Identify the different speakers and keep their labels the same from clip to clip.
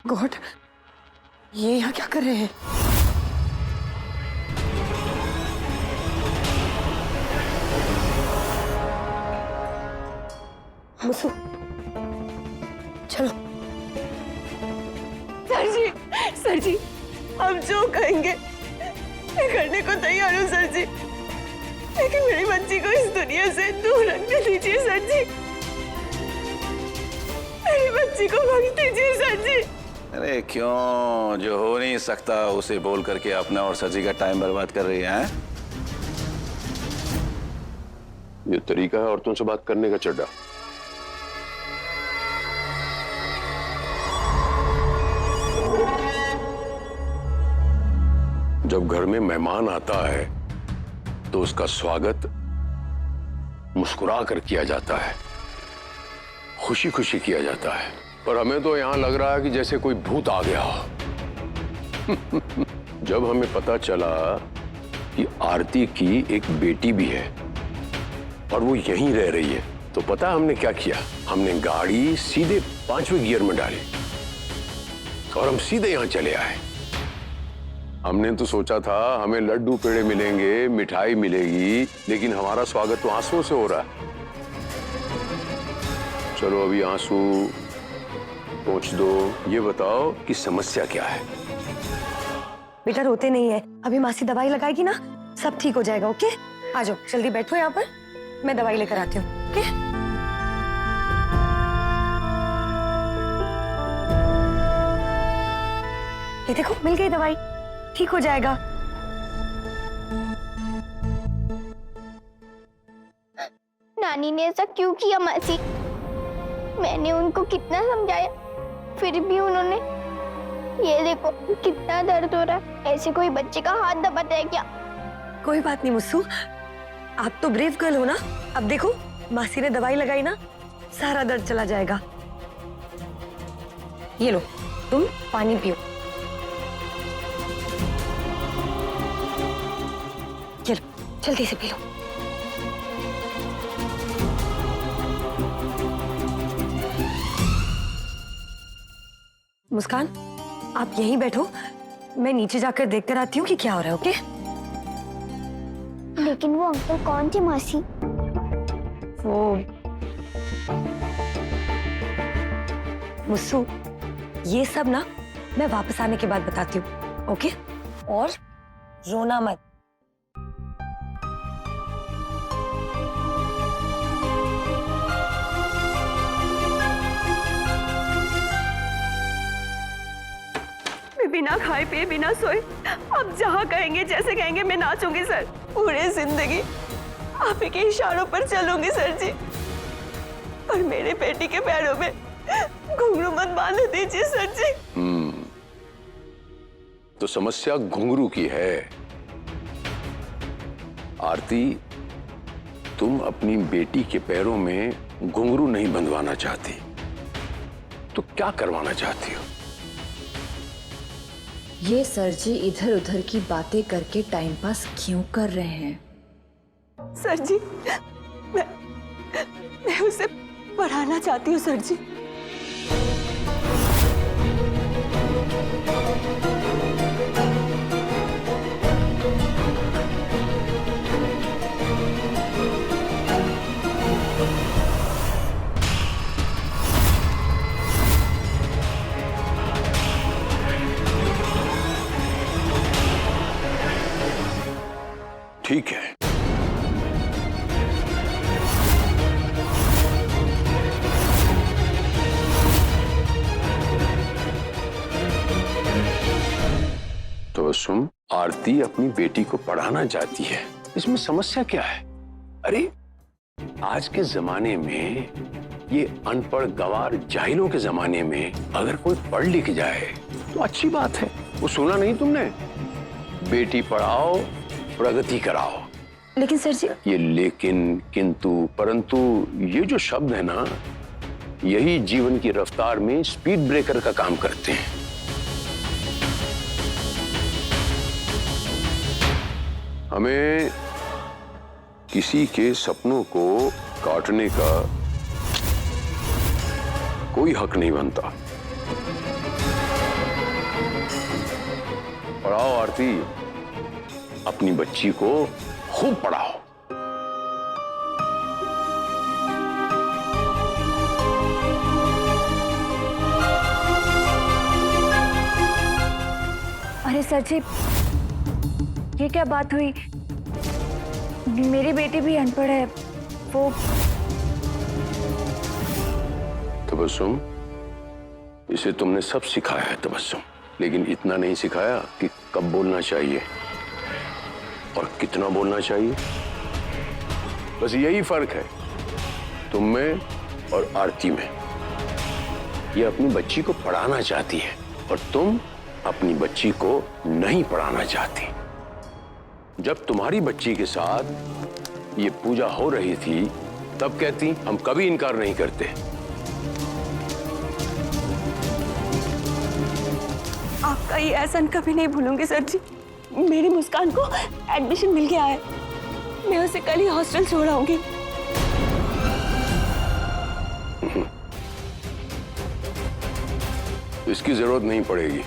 Speaker 1: God, ये यहाँ क्या कर रहे हैं? मुसु, चलो।
Speaker 2: सर जी, हम जो कहेंगे मैं करने को तैयार हूँ सर जी, लेकिन मेरी बच्ची को इस दुनिया से दूर रखने दीजिए सर जी। मेरी बच्ची को बख्श दीजिए सर जी।
Speaker 3: अरे क्यों, जो हो नहीं सकता उसे बोल करके अपना और सची का टाइम बर्बाद कर रही है?
Speaker 4: ये तरीका है औरतों से बात करने का चड्डा। जब घर में मेहमान आता है तो उसका स्वागत मुस्कुरा कर किया जाता है, खुशी खुशी किया जाता है। पर हमें तो यहां लग रहा है कि जैसे कोई भूत आ गया हो। जब हमें पता चला कि आरती की एक बेटी भी है और वो यहीं रह रही है, तो पता हमने क्या किया? हमने गाड़ी सीधे 5वें गियर में डाली और हम सीधे यहां चले आए। हमने तो सोचा था हमें लड्डू पेड़े मिलेंगे, मिठाई मिलेगी, लेकिन हमारा स्वागत तो आंसुओं से हो रहा है। चलो अभी आंसू पोंछ दो, ये बताओ कि समस्या क्या है?
Speaker 1: बेटा रोते नहीं है, अभी मासी दवाई लगाएगी ना, सब ठीक हो जाएगा। ओके, आ जाओ, जल्दी बैठो यहाँ पर, मैं दवाई लेकर आती हूँ। ओके? ये देखो, मिल गई दवाई, ठीक हो जाएगा।
Speaker 5: नानी ने ऐसा क्यों किया मासी? मैंने उनको कितना समझाया, फिर भी उन्होंने, ये देखो कितना दर्द हो रहा है। ऐसे कोई बच्चे का हाथ दबाता है क्या?
Speaker 1: कोई बात नहीं मुस्सू, आप तो ब्रेव गर्ल हो ना। अब देखो, मासी ने दवाई लगाई ना, सारा दर्द चला जाएगा। ये लो, तुम पानी पियो। चलो जल्दी से पी लो। मुस्कान, आप यहीं बैठो, मैं नीचे जाकर देखकर आती हूँ कि क्या हो रहा है। ओके?
Speaker 5: लेकिन वो अंकल कौन थे मासी?
Speaker 1: वो मुस्सू, ये सब ना मैं वापस आने के बाद बताती हूँ। ओके? और रोना मत।
Speaker 2: मैं बिना खाए पिए, बिना सोए, आप जहाँ कहेंगे, जैसे कहेंगे मैं नाचूंगी सर। पूरी जिंदगी आप ही के इशारों पर चलूंगी सर जी। पर मेरे बेटी के पैरों में घुंघरू मत बांध दीजिए सर जी।
Speaker 4: तो समस्या घुंघरू की है। आरती, तुम अपनी बेटी के पैरों में घुंघरू नहीं बंधवाना चाहती, तो क्या करवाना चाहती हो?
Speaker 6: ये सर जी इधर उधर की बातें करके टाइम पास क्यों कर रहे हैं?
Speaker 2: सर जी, मैं उसे पढ़ाना चाहती हूँ सर जी।
Speaker 4: ठीक है, तो सुन, आरती अपनी बेटी को पढ़ाना चाहती है, इसमें समस्या क्या है? अरे आज के जमाने में, ये अनपढ़ गंवार जाहिलों के जमाने में अगर कोई पढ़ लिख जाए तो अच्छी बात है। वो सुना नहीं तुमने? बेटी पढ़ाओ, प्रगति कराओ।
Speaker 1: लेकिन सर जी,
Speaker 4: ये लेकिन, किंतु, परंतु, ये जो शब्द है ना, यही जीवन की रफ्तार में स्पीड ब्रेकर का काम करते हैं। हमें किसी के सपनों को काटने का कोई हक नहीं बनता। पढ़ाओ आरती, अपनी बच्ची को खूब पढ़ाओ।
Speaker 6: अरे सर जी, ये क्या बात हुई? मेरी बेटी भी अनपढ़ है। वो
Speaker 4: तबस्सुम, इसे तुमने सब सिखाया है तबस्सुम, लेकिन इतना नहीं सिखाया कि कब बोलना चाहिए और कितना बोलना चाहिए। बस यही फर्क है तुम में और आरती में। ये अपनी बच्ची को पढ़ाना चाहती है और तुम अपनी बच्ची को नहीं पढ़ाना चाहती। जब तुम्हारी बच्ची के साथ ये पूजा हो रही थी तब कहती हम कभी इनकार नहीं करते।
Speaker 2: आपका ये एहसान कभी नहीं भूलूंगी सर जी। मेरी मुस्कान को एडमिशन मिल गया है, मैं उसे कल ही हॉस्टल छोड़ आऊंगी।
Speaker 4: इसकी जरूरत नहीं पड़ेगी।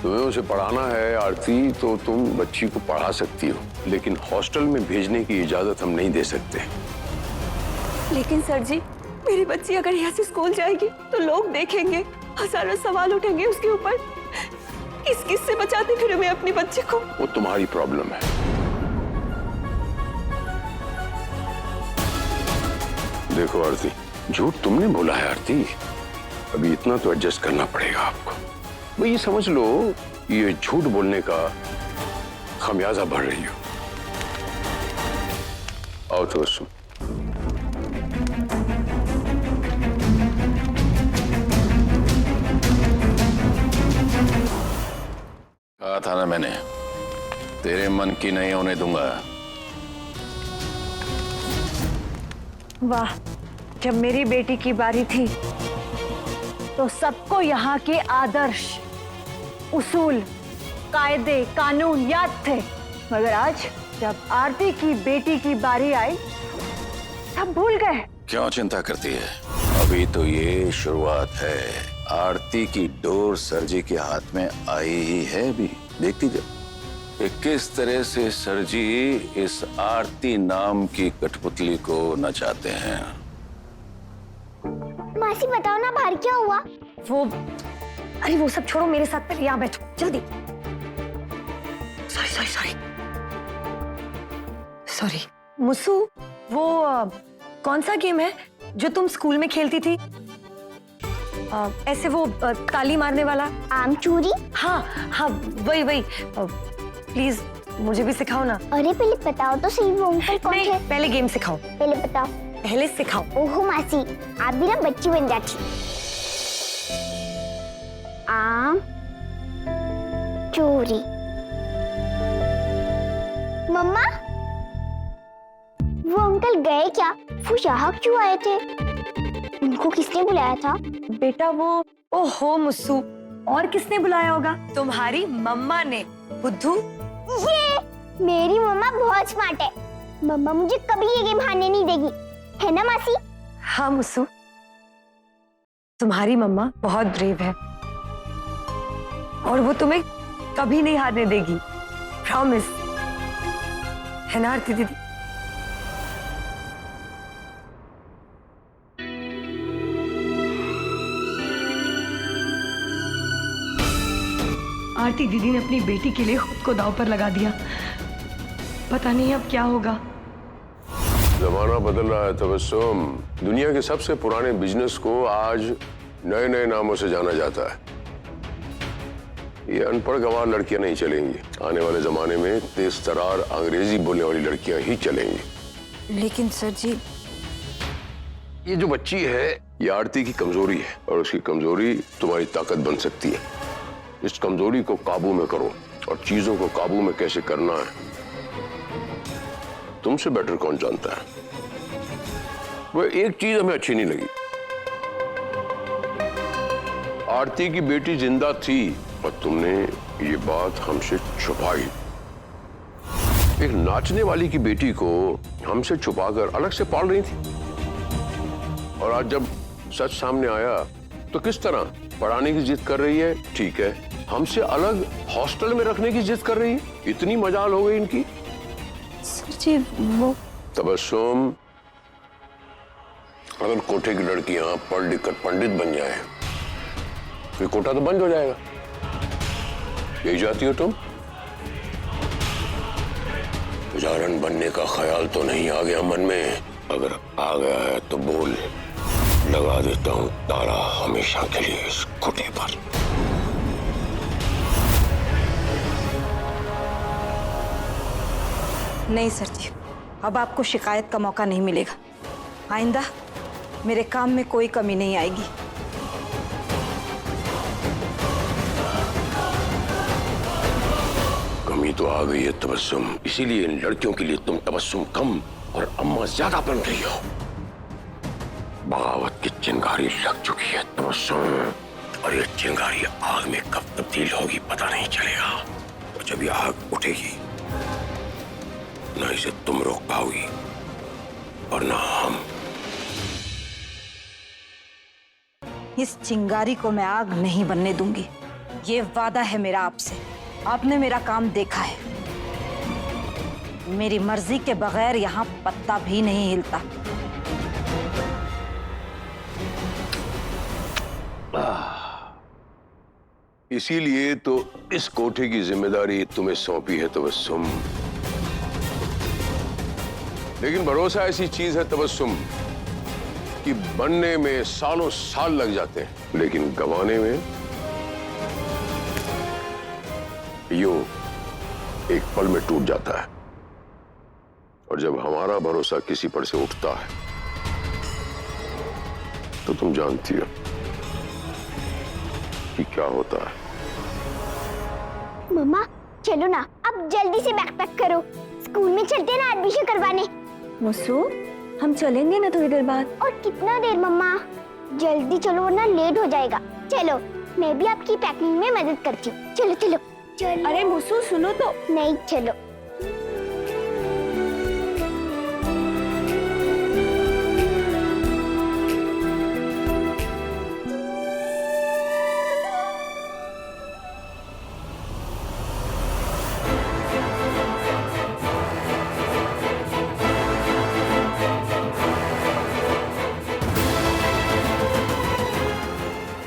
Speaker 4: तुम्हें उसे पढ़ाना है आरती तो तुम बच्ची को पढ़ा सकती हो, लेकिन हॉस्टल में भेजने की इजाजत हम नहीं दे सकते।
Speaker 2: लेकिन सर जी, मेरी बच्ची अगर यहाँ से स्कूल जाएगी तो लोग देखेंगे, हजारों सवाल उठेंगे उसके ऊपर। किस किस से बचाती फिर मैं अपनी बच्ची को?
Speaker 4: वो तुम्हारी प्रॉब्लम है। देखो आरती, झूठ तुमने बोला है आरती, अभी इतना तो एडजस्ट करना पड़ेगा आपको। भाई ये समझ लो, ये झूठ बोलने का खमियाजा भर रही हो। आओ तो सुन।
Speaker 3: कहा था ना मैंने, तेरे मन की नहीं होने दूंगा।
Speaker 6: वाह, जब मेरी बेटी की बारी थी तो सबको यहाँ के आदर्श, उसूल, कायदे, कानून याद थे, मगर आज जब आरती की बेटी की बारी आई सब भूल गए।
Speaker 3: क्यों चिंता करती है? अभी तो ये शुरुआत है। आरती की डोर सरजी के हाथ में आई ही है। भी देखती जा कि किस तरह से सरजी इस आरती नाम की कठपुतली को नचाते हैं।
Speaker 5: मासी बताओ ना, बाहर क्या हुआ?
Speaker 1: अरे वो सब छोड़ो, मेरे साथ पहले यहाँ बैठो जल्दी। सॉरी मुसु, वो कौन सा गेम है जो तुम स्कूल में खेलती थी? ऐसे वो ताली मारने वाला।
Speaker 5: आम चूरी?
Speaker 1: हाँ हाँ, वही। प्लीज मुझे भी सिखाओ ना।
Speaker 5: अरे पहले बताओ तो सही, वो अंकल कौन
Speaker 1: नहीं,
Speaker 5: थे?
Speaker 1: पहले गेम सिखाओ।
Speaker 5: पहले बताओ।
Speaker 1: पहले सिखाओ।
Speaker 5: ओहो मासी, आप भी ना बच्ची बन जाती। आम चोरी। मम्मा, वो अंकल गए क्या? वो यहाँ क्यों आए थे? उनको किसने बुलाया था?
Speaker 1: बेटा वो, ओहो मुस्सू, और किसने बुलाया होगा? तुम्हारी मम्मा ने। बुद्धू,
Speaker 5: ये मेरी मम्मा बहुत स्मार्ट है। मम्मा मुझे कभी ये गेम हारने नहीं देगी, है ना मासी?
Speaker 1: हाँ मुस्सू, तुम्हारी मम्मा बहुत ब्रेव है और वो तुम्हें कभी नहीं हारने देगी, प्रॉमिस, है ना आरती दीदी? आरती दीदी ने अपनी बेटी के लिए खुद को दांव पर लगा दिया। पता नहीं अब क्या होगा।
Speaker 4: जमाना बदल रहा है तबस्सुम। दुनिया के सबसे पुराने बिजनेस को आज नए नए नामों से जाना जाता है। ये अनपढ़ गंवार लड़कियां नहीं चलेंगी। आने वाले जमाने में तेज तरार अंग्रेजी बोलने वाली लड़कियां ही चलेंगी।
Speaker 6: लेकिन सर जी,
Speaker 4: ये जो बच्ची है ये आरती की कमजोरी है और उसकी कमजोरी तुम्हारी ताकत बन सकती है। इस कमजोरी को काबू में करो, और चीजों को काबू में कैसे करना है तुमसे बेटर कौन जानता है। वो एक चीज हमें अच्छी नहीं लगी, आरती की बेटी जिंदा थी और तुमने ये बात हमसे छुपाई। एक नाचने वाली की बेटी को हमसे छुपाकर अलग से पाल रही थी, और आज जब सच सामने आया तो किस तरह पढ़ाने की जिद कर रही है। ठीक है, हमसे अलग हॉस्टल में रखने की जिद कर रही है। इतनी मजाल हो गई इनकी।
Speaker 2: सर जी वो
Speaker 4: तबस्सुम, अगर कोठे की लड़कियां पढ़ लिख कर पंडित बन जाए तो कोटा तो बंद हो जाएगा। यही चाहती हो तुम? पुजारन बनने का ख्याल तो नहीं आ गया मन में? अगर आ गया है तो बोल, लगा देता हूं ताला हमेशा के लिए इस कोठे पर।
Speaker 6: नहीं सर जी, अब आपको शिकायत का मौका नहीं मिलेगा। आइंदा मेरे काम में कोई कमी नहीं आएगी।
Speaker 4: कमी तो आ गई है तबस्सुम, इसीलिए इन लड़कियों के लिए तुम तबस्सुम कम और अम्मा ज्यादा बन रही हो। बगावत की चिंगारी लग चुकी है तबस्सुम, और ये चिंगारी आग में कब तब्दील होगी पता नहीं चलेगा। और जब ये आग उठेगी ना इसे तुम रोक पाओगी और ना हम।
Speaker 6: इस चिंगारी को मैं आग नहीं बनने दूंगी, ये वादा है मेरा आपसे। आपने मेरा काम देखा है, मेरी मर्जी के बगैर यहाँ पत्ता भी नहीं हिलता।
Speaker 4: इसीलिए तो इस कोठे की जिम्मेदारी तुम्हें सौंपी है तबस्सुम। लेकिन भरोसा ऐसी चीज है तबस्सुम कि बनने में सालों साल लग जाते हैं, लेकिन गंवाने में यूं एक पल में टूट जाता है। और जब हमारा भरोसा किसी पर से उठता है तो तुम जानती हो कि क्या होता है।
Speaker 5: मम्मा चलो ना, अब जल्दी से बैग पैक करो, स्कूल में चलते हैं ना एडमिशन करवाने।
Speaker 2: मुसु, हम चलेंगे ना थोड़ी देर बाद।
Speaker 5: और कितना देर मम्मा? जल्दी चलो वरना लेट हो जाएगा। चलो मैं भी आपकी पैकिंग में मदद करती हूँ। चलो चलो चलो।
Speaker 2: अरे मुसु सुनो तो।
Speaker 5: नहीं चलो।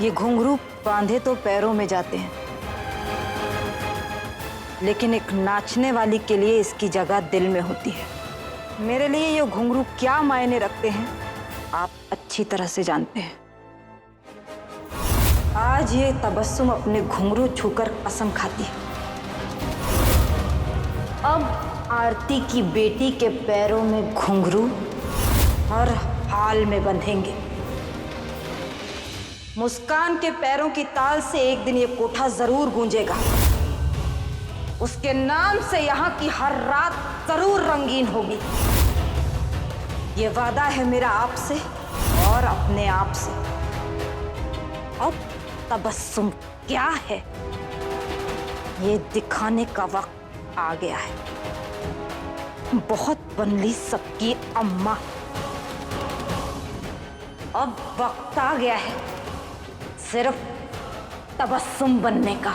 Speaker 6: ये घुंघरू बांधे तो पैरों में जाते हैं, लेकिन एक नाचने वाली के लिए इसकी जगह दिल में होती है। मेरे लिए ये घुंघरू क्या मायने रखते हैं आप अच्छी तरह से जानते हैं। आज ये तबस्सुम अपने घुंघरू छूकर कसम खाती है, अब आरती की बेटी के पैरों में घुंघरू हर हाल में बंधेंगे। मुस्कान के पैरों की ताल से एक दिन ये कोठा जरूर गूंजेगा। उसके नाम से यहाँ की हर रात जरूर रंगीन होगी। ये वादा है मेरा आपसे और अपने आप से। अब तबस्सुम क्या है ये दिखाने का वक्त आ गया है। बहुत बन ली सबकी अम्मा, अब वक्त आ गया है सिर्फ तबस्सुम बनने का।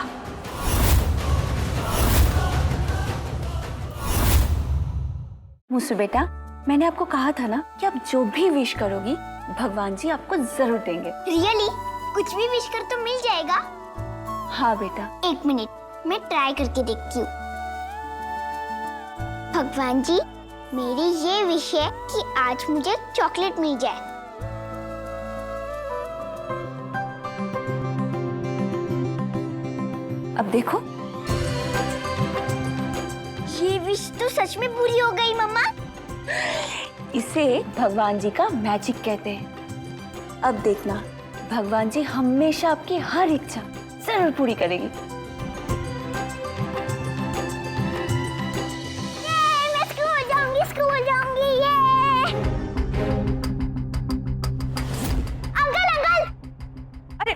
Speaker 2: मुसु बेटा, मैंने आपको कहा था ना कि आप जो भी विश करोगी भगवान जी आपको जरूर देंगे।
Speaker 5: रियली? कुछ भी विश कर तो मिल जाएगा?
Speaker 2: हाँ बेटा।
Speaker 5: एक मिनट, मैं ट्राई करके देखती हूँ। भगवान जी, मेरी ये विश है कि आज मुझे चॉकलेट मिल जाए।
Speaker 2: अब देखो,
Speaker 5: ये विश तो सच में पूरी हो गई मम्मा।
Speaker 2: इसे भगवान जी का मैजिक कहते हैं। अब देखना, भगवान जी हमेशा आपकी हर इच्छा जरूर पूरी करेगी।
Speaker 5: मैं स्कूल जाऊंगी ये। अंकल अंकल,
Speaker 2: अरे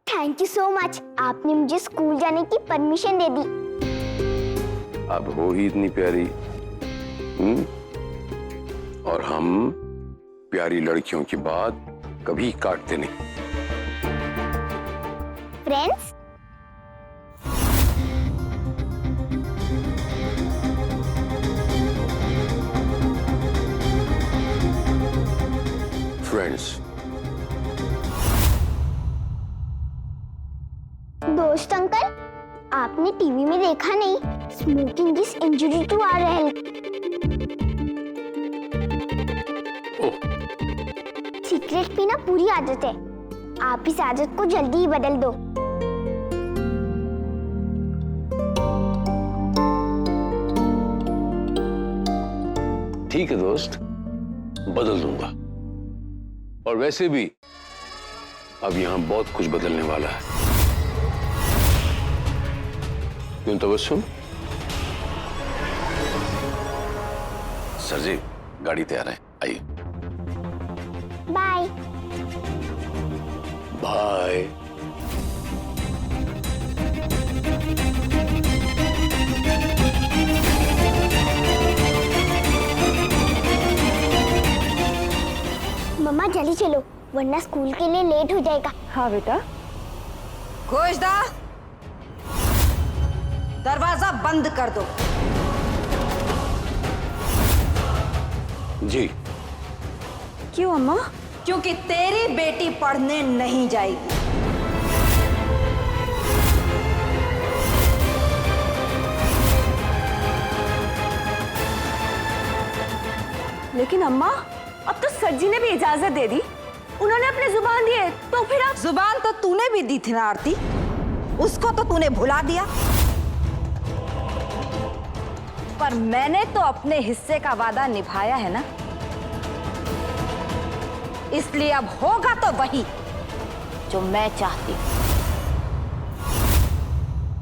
Speaker 5: थैंक यू सो मच, आपने मुझे स्कूल जाने की परमिशन दे दी।
Speaker 4: अब हो ही इतनी प्यारी। और हम प्यारी लड़कियों की बात कभी काटते नहीं।
Speaker 5: फ्रेंड्स।
Speaker 4: फ्रेंड्स।
Speaker 5: दोस्त अंकल, आपने टीवी में देखा नहीं, smoking is injury to our health. Cigarette पीना बुरी आदत है, आप इस आदत को जल्दी ही बदल दो।
Speaker 4: ठीक है दोस्त, बदल दूंगा। और वैसे भी अब यहां बहुत कुछ बदलने वाला है। क्यों तबस्सुम?
Speaker 3: सर जी, गाड़ी तैयार है, आइए।
Speaker 5: बाय।
Speaker 4: बाय।
Speaker 5: मम्मा जल्दी चलो, वरना स्कूल के लिए लेट हो जाएगा।
Speaker 6: हाँ बेटा।
Speaker 7: घोषदा, दरवाजा बंद कर दो।
Speaker 4: जी।
Speaker 6: क्यों अम्मा?
Speaker 7: क्योंकि तेरी बेटी पढ़ने नहीं जाएगी।
Speaker 6: लेकिन अम्मा, अब तो सर जी ने भी इजाजत दे दी, उन्होंने अपने जुबान दिए, तो फिर अब
Speaker 7: जुबान तो तूने भी दी थी ना आरती, उसको तो तूने भुला दिया। पर मैंने तो अपने हिस्से का वादा निभाया है ना, इसलिए अब होगा तो वही जो मैं चाहती हूँ।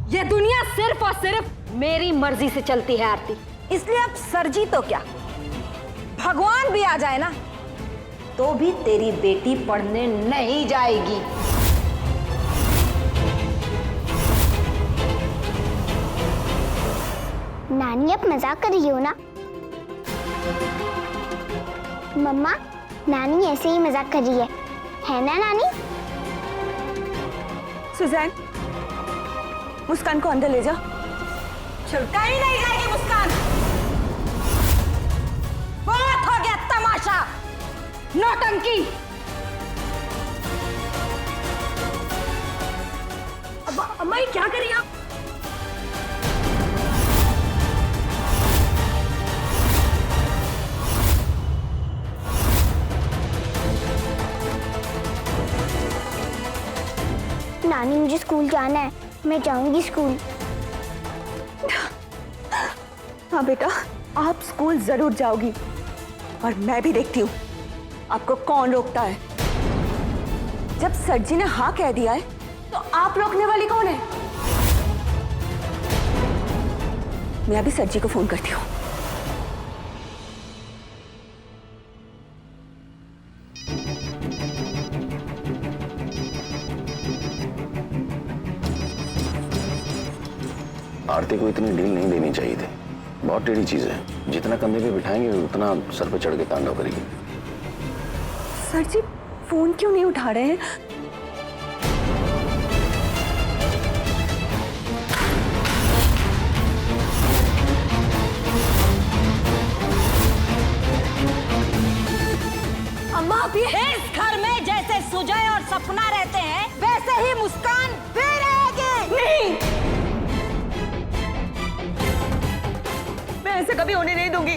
Speaker 7: ये दुनिया सिर्फ और सिर्फ मेरी मर्जी से चलती है आरती, इसलिए अब सरजी तो क्या, भगवान भी आ जाए ना, तो भी तेरी बेटी पढ़ने नहीं जाएगी।
Speaker 5: नानी अब मजाक कर रही हो ना? मम्मा, नानी ऐसे ही मजाक कर रही है ना नानी?
Speaker 6: सुजैन, मुस्कान को अंदर ले जाओ।
Speaker 7: छुड़का ही नहीं जाएगी मुस्कान। बहुत हो गया तमाशा, नौटंकी।
Speaker 6: अम्मा ये क्या कर रही हैं आप?
Speaker 5: नानी मुझे स्कूल जाना है, मैं जाऊंगी स्कूल।
Speaker 6: हाँ बेटा, आप स्कूल जरूर जाओगी, और मैं भी देखती हूँ आपको कौन रोकता है। जब सर जी ने हाँ कह दिया है, तो आप रोकने वाली कौन है? मैं अभी सर जी को फोन करती हूँ।
Speaker 3: आरती को इतनी डील नहीं देनी चाहिए थी, बहुत टेढ़ी चीज है, जितना कंधे पे बिठाएंगे उतना सर पे चढ़ के तांडव करेगी।
Speaker 6: सर जी फोन क्यों नहीं उठा रहे हैं?
Speaker 7: अम्मा अभी इस घर में जैसे सुजय और सपना रहते हैं, वैसे ही मुस्कान भी रहेगी।
Speaker 6: नहीं, मैं ऐसे कभी होने नहीं दूंगी।